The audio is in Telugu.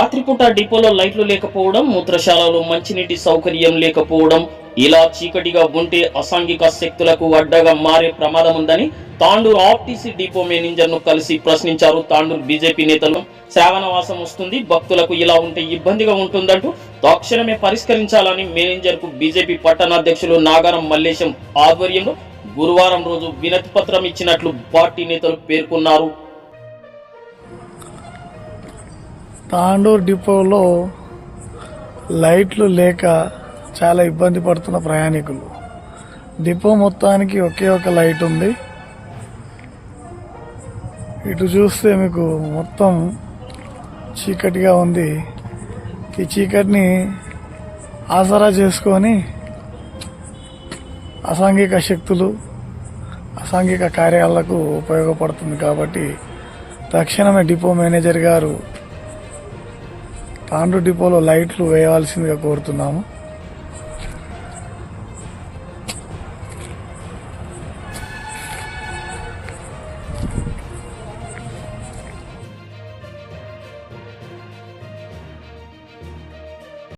రాత్రిపూట డిపోలో లైట్లు లేకపోవడం, మూత్రశాలలో మంచినీటి సౌకర్యం లేకపోవడం, ఇలా చీకటిగా ఉంటే అసాంఘిక శక్తులకు అడ్డగా మారే ప్రమాదం ఉందని తాండూరు ఆర్టీసీ డిపో మేనేజర్ను కలిసి ప్రశ్నించారు తాండూరు బీజేపీ నేతలు. శ్రావణవాసం వస్తుంది, భక్తులకు ఇలా ఉంటే ఇబ్బందిగా ఉంటుందంటూ తక్షణమే పరిష్కరించాలని మేనేజర్కు బీజేపీ పట్టణాధ్యక్షులు నాగారం మల్లేశం ఆధ్వర్యంలో గురువారం రోజు వినతి పత్రం ఇచ్చినట్లు పార్టీ నేతలు పేర్కొన్నారు. తాండూరు డిపోలో లైట్లు లేక చాలా ఇబ్బంది పడుతున్న ప్రయాణికులు. డిపో మొత్తానికి ఒకే ఒక లైట్ ఉంది. ఇటు చూస్తే మీకు మొత్తం చీకటిగా ఉంది. ఈ చీకటిని ఆసరా చేసుకొని అసాంఘిక శక్తులు, అసాంఘిక కార్యాలకు ఉపయోగపడుతుంది. కాబట్టి తక్షణమే డిపో మేనేజర్ గారు తాండూరు డిపోలో లైట్లు వేయవలసిందిగా కోరుతున్నాము.